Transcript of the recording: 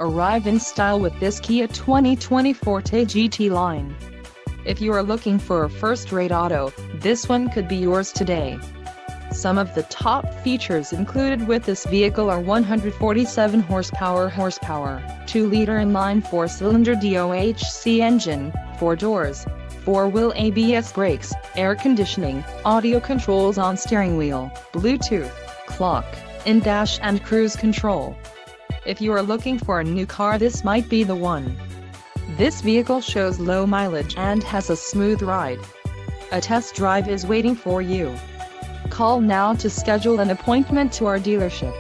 Arrive in style with this Kia 2020 Forte GT-Line. If you are looking for a first-rate auto, this one could be yours today. Some of the top features included with this vehicle are 147 horsepower, 2-liter inline 4-cylinder DOHC engine, 4 doors, 4-wheel ABS brakes, air conditioning, audio controls on steering wheel, Bluetooth, clock, in-dash and cruise control. If you are looking for a new car, this might be the one. This vehicle shows low mileage and has a smooth ride. A test drive is waiting for you. Call now to schedule an appointment to our dealership.